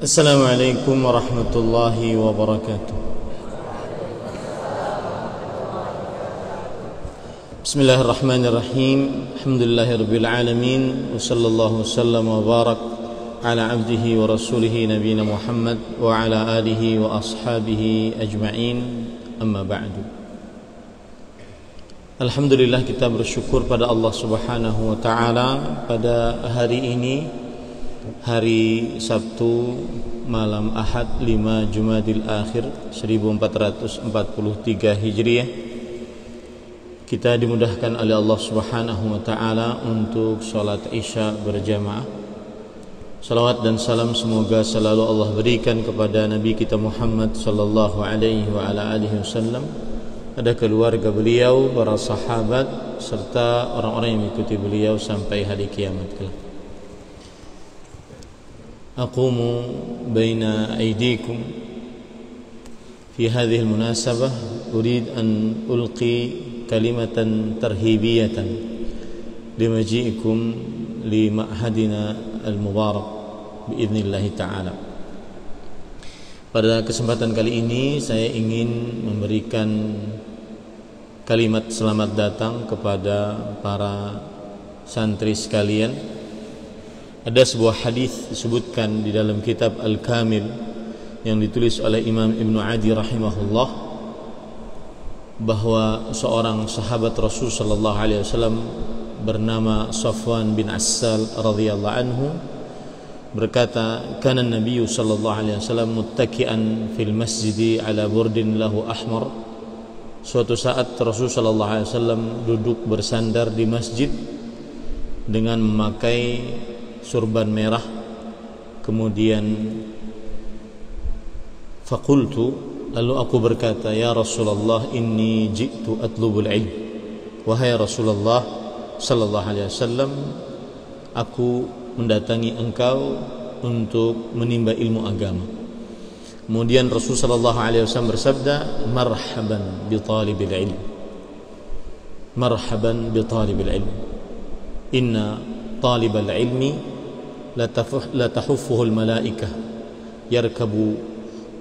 Assalamualaikum warahmatullahi wabarakatuh. Bismillahirrahmanirrahim. Alhamdulillahirabbil alamin wa sallallahu wasallam wa barak ala abdihi wa rasulihi nabiyina Muhammad wa ala alihi wa ashabihi ajma'in. Amma ba'du. Alhamdulillah, kita bersyukur pada Allah Subhanahu wa taala pada hari ini, hari Sabtu malam Ahad 5 Jumadil Akhir 1443 Hijriah, kita dimudahkan oleh Allah Subhanahu wa taala untuk salat Isya berjamaah. Salawat dan salam semoga selalu Allah berikan kepada Nabi kita Muhammad sallallahu alaihi wa ala alihi wasallam, pada keluarga beliau, para sahabat serta orang-orang yang mengikuti beliau sampai hari kiamat kelak. أقوم بين أيديكم في هذه المناسبة أريد أن ألقي كلمة ترهيبية لمجيئكم لمعهدنا المبارك بإذن الله تعالى. Pada kesempatan kali ini saya ingin memberikan kalimat selamat datang kepada para santri sekalian. Ada sebuah hadis disebutkan di dalam kitab Al-Kamil yang ditulis oleh Imam Ibnu Adi rahimahullah, bahwa seorang sahabat Rasul sallallahu alaihi wasallam bernama Safwan bin Assal radhiyallahu anhu berkata, "Kana an-nabiy sallallahu alaihi wasallam muttaki'an fil masjid ala burdin lahu ahmar." Suatu saat Rasul sallallahu alaihi wasallam duduk bersandar di masjid dengan memakai surban merah. Kemudian faqultu, lalu aku berkata, "Ya Rasulullah, inni ji'tu atlubul ilm." Wahai Rasulullah sallallahu alaihi wasallam, aku mendatangi engkau untuk menimba ilmu agama. Kemudian Rasul sallallahu alaihi wasallam bersabda, "Marhaban bi talibil ilm. Marhaban bi talibil ilm. Inna talibal ilmi la tahuffuhu al-malaikah yarkabu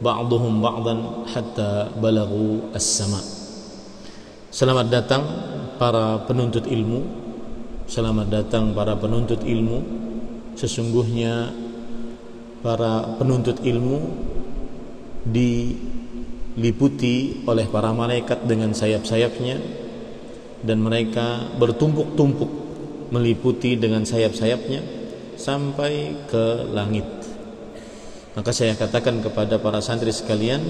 ba'duhum ba'dan hatta balaghu as-sama'." Selamat datang para penuntut ilmu. Selamat datang para penuntut ilmu. Sesungguhnya para penuntut ilmu diliputi oleh para malaikat dengan sayap-sayapnya, dan mereka bertumpuk-tumpuk meliputi dengan sayap-sayapnya sampai ke langit. Maka saya katakan kepada para santri sekalian,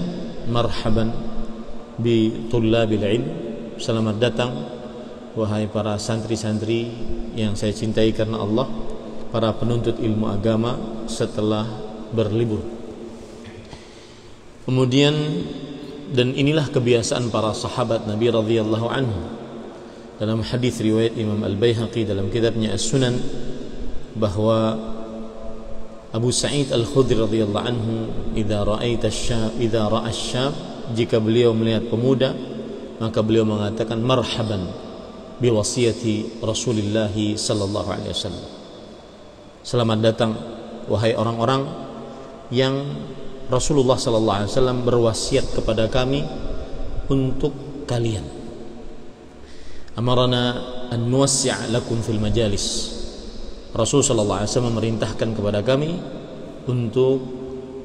marhaban bi tullabil ilm. Selamat datang wahai para santri-santri yang saya cintai karena Allah, para penuntut ilmu agama setelah berlibur. Kemudian, dan inilah kebiasaan para sahabat Nabi radhiyallahu anhu. Dalam hadis riwayat Imam Al-Baihaqi dalam kitabnya As-Sunan, bahwa Abu Sa'id Al-Khudri radhiyallahu anhu, idza ra'a asy-syab, jika beliau melihat pemuda, maka beliau mengatakan, marhaban bi wasiyati Rasulillah sallallahu alaihi wasallam. Selamat datang wahai orang-orang yang Rasulullah sallallahu alaihi wasallam berwasiat kepada kami untuk kalian. Amarana an nuwassi' lakum fil majalis. Rasul sallallahu alaihi wasallam memerintahkan kepada kami untuk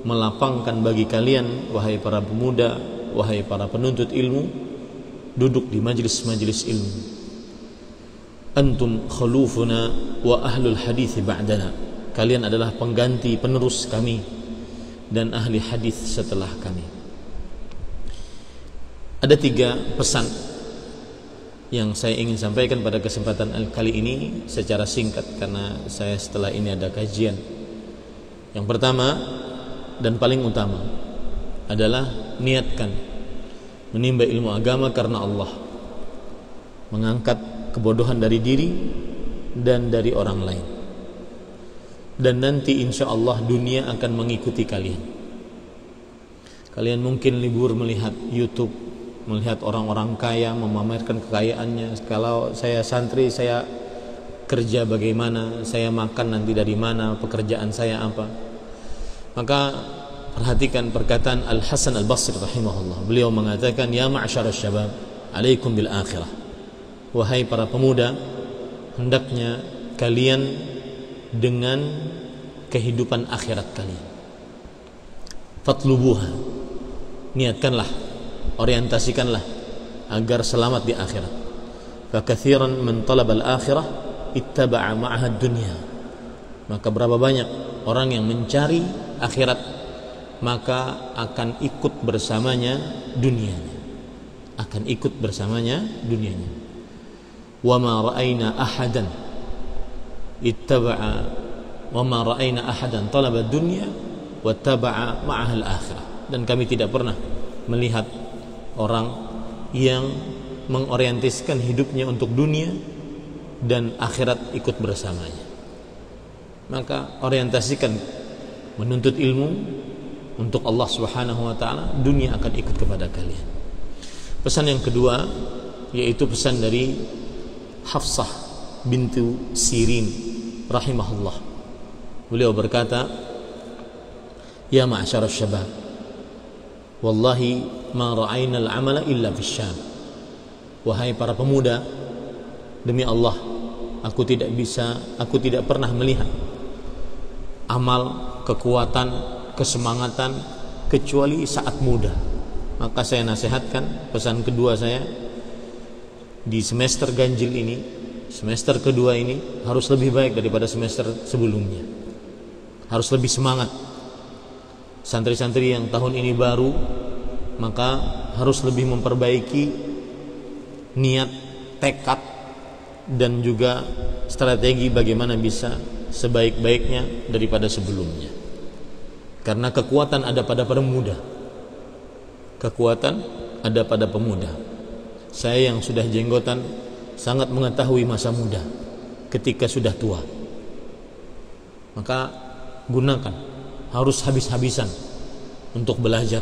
melapangkan bagi kalian, wahai para pemuda, wahai para penuntut ilmu, duduk di majlis-majlis ilmu. Antum khulufuna wa ahlul hadits ba'dana. Kalian adalah pengganti penerus kami dan ahli hadis setelah kami. Ada 3 pesan yang saya ingin sampaikan pada kesempatan kali ini secara singkat, karena saya setelah ini ada kajian. Yang pertama dan paling utama adalah niatkan menimba ilmu agama karena Allah, mengangkat kebodohan dari diri dan dari orang lain, dan nanti insya Allah dunia akan mengikuti kalian. Kalian mungkin libur melihat YouTube, melihat orang-orang kaya memamerkan kekayaannya. Kalau saya santri, saya kerja bagaimana, saya makan nanti dari mana, pekerjaan saya apa. Maka perhatikan perkataan Al-Hasan Al-Basri rahimahullah. Beliau mengatakan, ya ma'syarasy syabab, alaikum bil akhirah. Wahai para pemuda, hendaknya kalian dengan kehidupan akhirat kalian. Fatlubuha, niatkanlah, orientasikanlah agar selamat di akhirat. Fakatsiran man talaba al-akhirah ittaba'a ma'aha ad-dunya. Maka berapa banyak orang yang mencari akhirat, maka akan ikut bersamanya dunianya. Akan ikut bersamanya dunianya. Wa ma ra'ayna ahadan ittaba'a wa ma ra'ayna ahadan talaba ad-dunya wattaba'a ma'aha al-akhirah. Dan kami tidak pernah melihat orang yang mengorientiskan hidupnya untuk dunia dan akhirat ikut bersamanya. Maka orientasikan menuntut ilmu untuk Allah Subhanahu wa taala, dunia akan ikut kepada kalian. Pesan yang kedua yaitu pesan dari Hafsah bintu Sirin rahimahullah. Beliau berkata, ya ma'syarasy syabab, wallahi ma ra'ayna al-amala illa fisyam. Wahai para pemuda, demi Allah, aku tidak pernah melihat amal, kekuatan, kesemangatan kecuali saat muda. Maka saya nasihatkan, pesan kedua saya di semester ganjil ini, semester kedua ini harus lebih baik daripada semester sebelumnya. Harus lebih semangat. Santri-santri yang tahun ini baru, maka harus lebih memperbaiki niat, tekad, dan juga strategi bagaimana bisa sebaik-baiknya daripada sebelumnya. Karena kekuatan ada pada pemuda. Kekuatan ada pada pemuda. Saya yang sudah jenggotan sangat mengetahui masa muda ketika sudah tua. Maka gunakan, harus habis-habisan untuk belajar.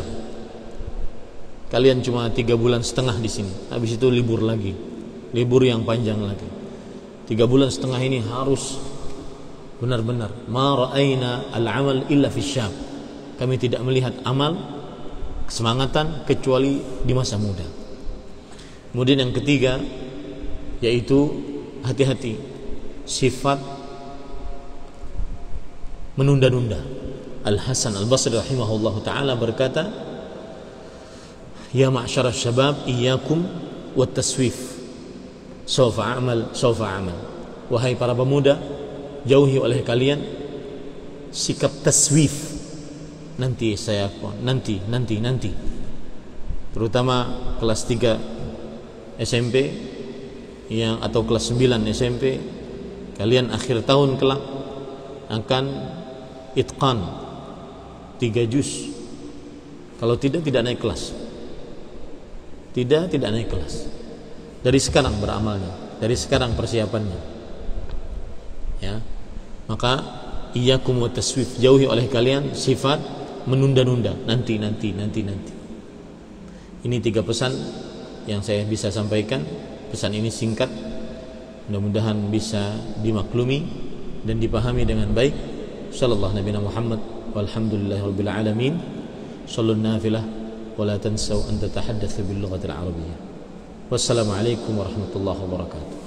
Kalian cuma 3,5 bulan di sini, habis itu libur lagi, libur yang panjang lagi. 3,5 bulan ini harus benar-benar ma ra'ayna al-amal illa fisyab. Kami tidak melihat amal, kesemangatan kecuali di masa muda. Kemudian yang ketiga yaitu hati-hati sifat menunda-nunda. Al-Hasan Al-Basri rahimahullahu taala berkata, ya ma'syarasy syabab, iyyakum wat taswif. Sawfa amal. Wahai para pemuda, jauhi oleh kalian sikap taswif. Nanti saya nanti. Terutama kelas 3 SMP atau kelas 9 SMP, kalian akhir tahun kelak akan itqan 3 juz. Kalau tidak naik kelas. Tidak naik kelas. Dari sekarang beramalnya, dari sekarang persiapannya. Ya. Maka iyyakum wat taswif, jauhi oleh kalian sifat menunda-nunda, nanti. Ini 3 pesan yang saya bisa sampaikan. Pesan ini singkat, mudah-mudahan bisa dimaklumi dan dipahami dengan baik. Sallallahu Nabi Muhammad walhamdulillahirabbil alamin. Shallun nafilah wa la tansaw an tatahaddatsu bil lughatil arabiyyah. Wassalamualaikum warahmatullahi wabarakatuh.